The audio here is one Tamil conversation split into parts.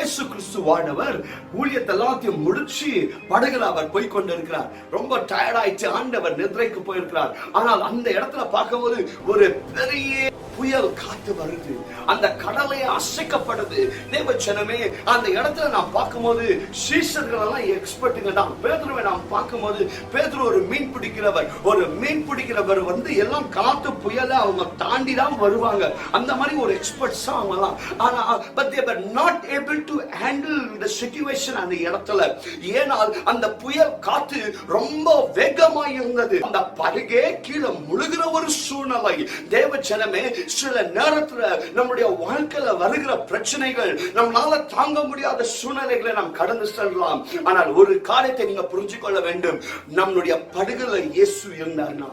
இயேசு கிறிஸ்துவானவர் ஊழியத்தை எல்லாத்தையும் முடிச்சு படகுல அவர் போய் கொண்டிருக்கிறார். ரொம்ப டயர்ட் ஆயிடுச்சு, ஆண்டவர் நிദ്രைக்கு போயிருக்கிறார். ஆனால் அந்த இடத்துல பார்க்கும்போது ஒரு பெரிய புயல் காத்து வருது, அந்த கடலை அசைக்கப்படுது. தேவஜனமே, அந்த இடத்துல நாம் பார்க்கும்போது சீஷர்கள் எல்லாம் எக்ஸ்பர்ட்டுங்க தான். பேதுருவை நாம் பார்க்கும்போது பேதுரு ஒரு மீன் பிடிக்கிறவர் வந்து எல்லாம் காத்து புயலை அவங்க தாண்டி தான் வருவாங்க. அந்த மாதிரி ஒரு எக்ஸ்பர்ட்ஸ் அவங்கலாம். ஆனா but they were not able to handle the situation அந்த இடத்துல. ஏனால் அந்த புயல் காத்து ரொம்ப வேகமா இருந்தது. அந்த படகே கீழே முழுகிற ஒரு சூழ்நிலை. தேவஜனமே, சில நேரத்துல நம்முடைய வாழ்க்கையில வருகிற பிரச்சனைகள், நம்மளால தாங்க முடியாத சூழ்நிலைகளை நாம் கடந்து செல்லலாம். ஆனால் ஒரு காரியத்தை நீங்க புரிஞ்சு கொள்ள வேண்டும், நம்முடைய படகுல இயேசு இருந்தார்னா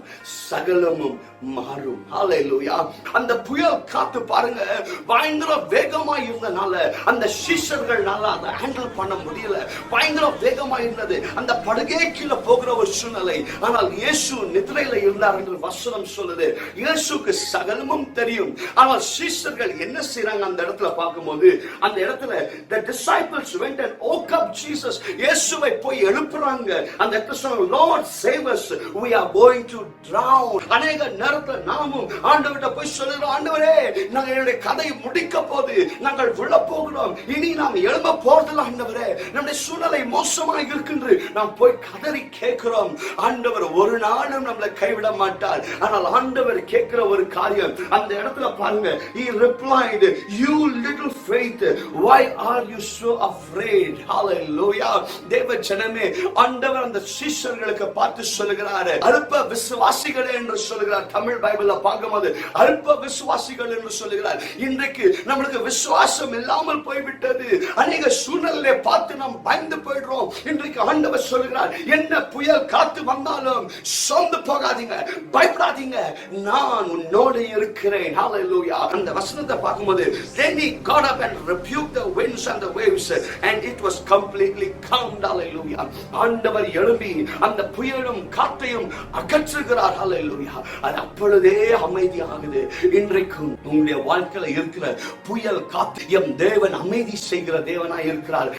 சகலமும் மாறும். ஹல்லேலூயா. அந்த புயல் காத்து பாருங்க பயங்கர வேகமா இருந்தனால அந்த சீஷர்களால அதை ஹேண்டில் பண்ண முடியல. பயங்கர வேகமா இருந்தது, அந்த படகே கீழே போகிற ஒரு சூழ்நிலை. ஆனால் இயேசு நித்ரையில இருந்தார் என்று வசனம் சொல்லுது. இயேசுக்கு சகலமும் தெரியும். ஆனால் சீஷர்கள் என்ன செய்றாங்க அந்த இடத்துல பார்க்கும்போது, அந்த இடத்துல the disciples went and woke up Jesus. இயேசுவை போய் எழுப்புறாங்க. அந்த இடத்துல சொன்னாங்க, Lord save us, we are going to drown. அநேக நேரத்துல நாமும் ஆண்டவர்கிட்ட போய் சொல்லுறோம், ஆண்டவரே நம்முடைய கதை முடிக்க போது, நாங்கள் விழ போகிறோம், இனி நாம் எழும்ப போறதில்லை ஆண்டவரே, நம்முடைய சூழ்நிலை மோசமாக இருக்கின்ற நாம் போய் கதறி கேட்கிறோம். ஆண்டவர் ஒரு நாளும் நம்மளை கைவிட மாட்டார். ஆனால் ஆண்டவர் கேட்கிற ஒரு காரியம் அந்த இடத்துல பாருங்க, he replied, you little faith, why are you so afraid? Hallelujah. தேவ ஜனமே, ஆண்டவர் அந்த சீஷர்களுக்கு பார்த்து சொல்லுகிறார், அல்ப விசுவாசிகளே என்று சொல்லுகிறார். தமிழ் பைபிள்ல பார்க்கும்போது அல்ப விசுவாசிகள் என்று சொல்லுகிறார். இன்றைக்கு நம்மளுக்கு விசுவாசம் இல்லாமல் போய்விட்டது. அநேக சூழ்நிலையை பார்த்து நாம் பயந்து போயிடுறோம். இன்றைக்கு ஆண்டவர் சொல்லுகிறார், என்ன புயல் காத்து வந்தாலும் சோர்ந்து போகாதீங்க, பயப்படாதீங்க, நான் உன்னோடு இருக்கிறேன். Hallelujah. அந்த வசனத்தை பார்க்கும்போது, then he got up and rebuked the winds and the waves and it was completely calmed. Hallelujah. ஆண்டவர் எழும்பி அந்த புயலும் காற்றையும் அகற்றுகிறார். Hallelujah. அது அப்பொழுதே அமைதியாகுது. இன்றைக்கும் உங்களுடைய வாழ்க்கையில இருக்கிற புயல் காற்று எம் தேவன் அமைதி செய்கிற தேவனாய் இருக்கிறார்.